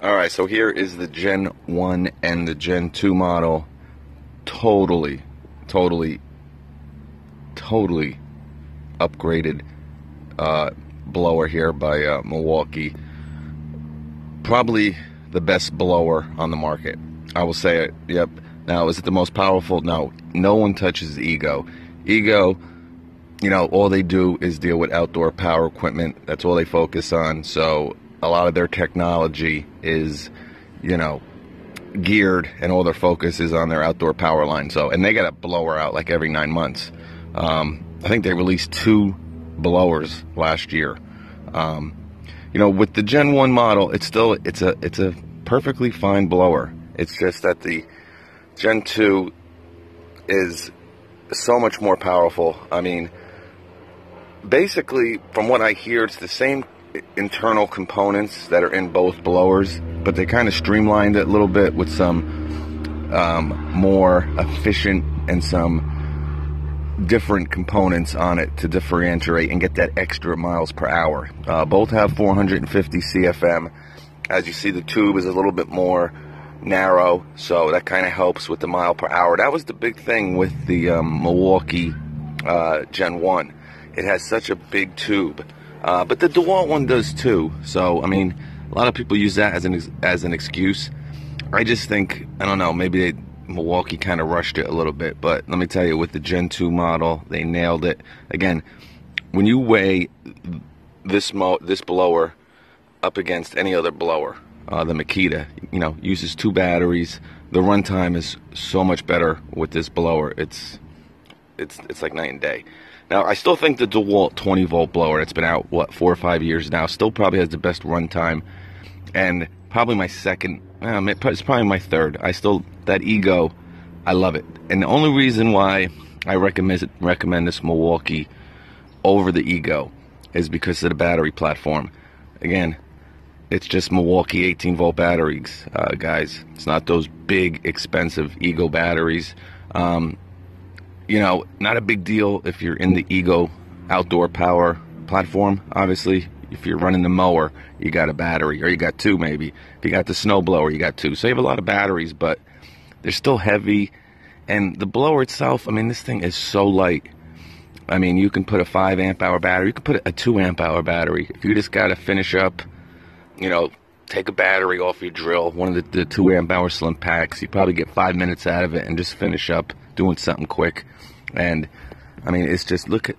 Alright, so here is the Gen 1 and the Gen 2 model. Totally upgraded blower here by Milwaukee. Probably the best blower on the market. I will say it. Yep. Now, is it the most powerful? No. No one touches Ego. Ego, you know, all they do is deal with outdoor power equipment. That's all they focus on. So a lot of their technology is, you know, geared, and all their focus is on their outdoor power line. So, and they got a blower out like every 9 months. I think they released 2 blowers last year. You know, with the Gen 1 model, it's a perfectly fine blower. It's just that the Gen 2 is so much more powerful. I mean, basically, from what I hear, it's the same internal components that are in both blowers, but they kind of streamlined it a little bit with some more efficient and some different components on it to differentiate and get that extra miles per hour. Both have 450 CFM. As you see, the tube is a little bit more narrow, so that kind of helps with the mile per hour. That was the big thing with the Milwaukee Gen 1. It has such a big tube, but the DeWalt one does too. So I mean, a lot of people use that as an excuse. I just think, I don't know, maybe Milwaukee kind of rushed it a little bit, but let me tell you, with the Gen 2 model, they nailed it. Again, when you weigh this blower up against any other blower, the Makita, you know, uses 2 batteries. The runtime is so much better with this blower. It's like night and day. Now, I still think the DeWalt 20-volt blower that's been out, what, 4 or 5 years now, still probably has the best runtime, and probably my second, it's probably my third. That Ego, I love it. And the only reason why I recommend this Milwaukee over the Ego is because of the battery platform. Again, it's just Milwaukee 18-volt batteries, guys. It's not those big, expensive Ego batteries. You know, not a big deal if you're in the Ego outdoor power platform. Obviously, if you're running the mower, you got a battery, or you got 2 maybe. If you got the snow blower, you got 2. So you have a lot of batteries, but they're still heavy. And the blower itself, I mean, this thing is so light. I mean, you can put a 5 amp hour battery, you can put a 2 amp hour battery. If you just got to finish up, you know, take a battery off your drill, one of the 2 amp hour slim packs, you probably get 5 minutes out of it and just finish up doing something quick. And I mean, it's just, look at,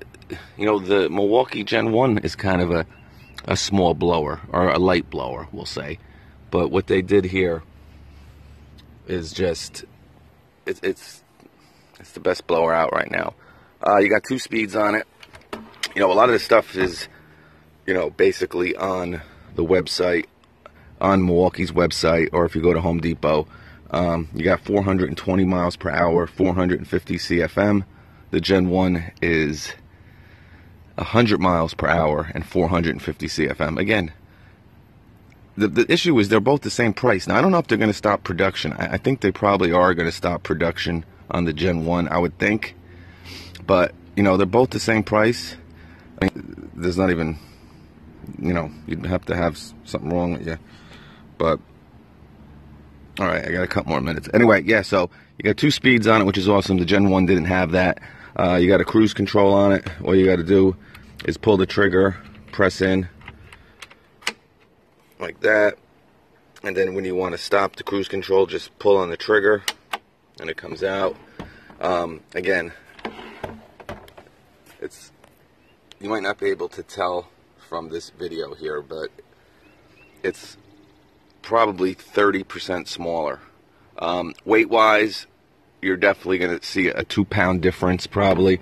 you know, the Milwaukee Gen 1 is kind of a small blower, or a light blower, we'll say. But what they did here is just, it's the best blower out right now. You got 2 speeds on it. You know, a lot of this stuff is, you know, basically on the website, on Milwaukee's website, or if you go to Home Depot. You got 420 miles per hour, 450 CFM. The Gen 1 is 100 miles per hour and 450 CFM. Again, the issue is they're both the same price. Now, I don't know if they're going to stop production. I think they probably are going to stop production on the Gen 1, I would think. But, you know, they're both the same price. I mean, there's not even, you know, you'd have to have something wrong with you. But, all right, I got a couple more minutes. Anyway, yeah, so you got 2 speeds on it, which is awesome. The Gen 1 didn't have that. You got a cruise control on it. All you got to do is pull the trigger, press in like that, and then when you want to stop the cruise control, just pull on the trigger and it comes out. Again, you might not be able to tell from this video here, but it's probably 30% smaller. Weight wise, you're definitely going to see a 2-pound difference probably.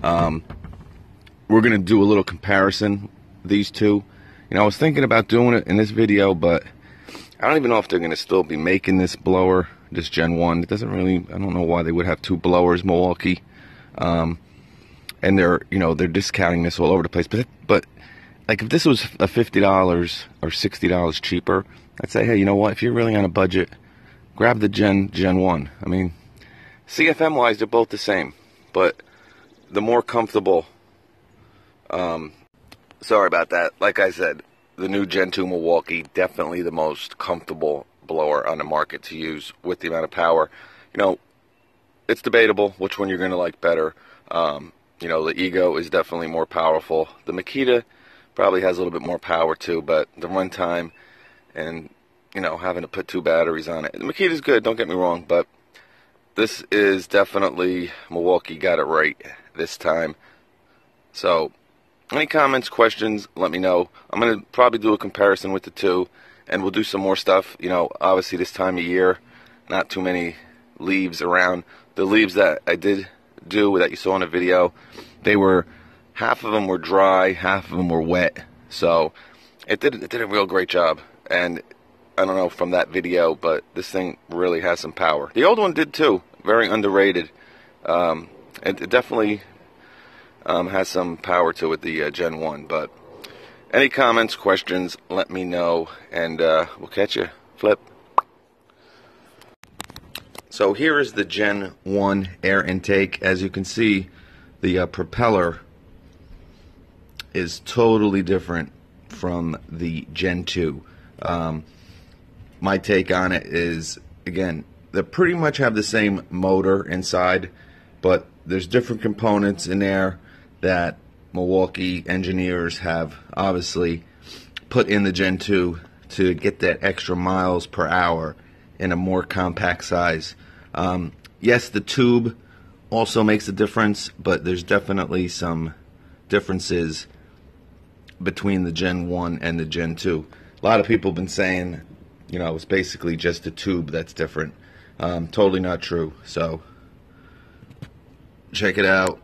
We're going to do a little comparison, these two. You know, I was thinking about doing it in this video, but I don't even know if they're going to still be making this blower, this Gen 1. It doesn't really, I don't know why they would have 2 blowers, Milwaukee. And they're, you know, they're discounting this all over the place. But like, if this was a $50 or $60 cheaper, I'd say, hey, you know what? If you're really on a budget, grab the Gen 1. I mean, CFM-wise, they're both the same, but the more comfortable, sorry about that. Like I said, the new Gen 2 Milwaukee, definitely the most comfortable blower on the market to use with the amount of power. You know, it's debatable which one you're going to like better. You know, the Ego is definitely more powerful. The Makita, probably has a little bit more power too, but the runtime and, you know, having to put 2 batteries on it. The Makita's good, don't get me wrong, but this is definitely, Milwaukee got it right this time. So, any comments, questions, let me know. I'm going to probably do a comparison with the two, and we'll do some more stuff. You know, obviously this time of year, not too many leaves around. The leaves that I did do, that you saw in the video, they were, half of them were dry, half of them were wet. So, it did a real great job. And I don't know from that video, but this thing really has some power. The old one did too. Very underrated. It definitely has some power to it, the Gen 1. But any comments, questions, let me know, and we'll catch you. Flip. So here is the Gen 1 air intake. As you can see, the propeller is totally different from the Gen 2. My take on it is, again, they pretty much have the same motor inside, but there's different components in there that Milwaukee engineers have obviously put in the Gen 2 to get that extra miles per hour in a more compact size. Yes, the tube also makes a difference, but there's definitely some differences between the Gen 1 and the Gen 2. A lot of people have been saying, you know, it's basically just a tube that's different. Totally not true. So, check it out.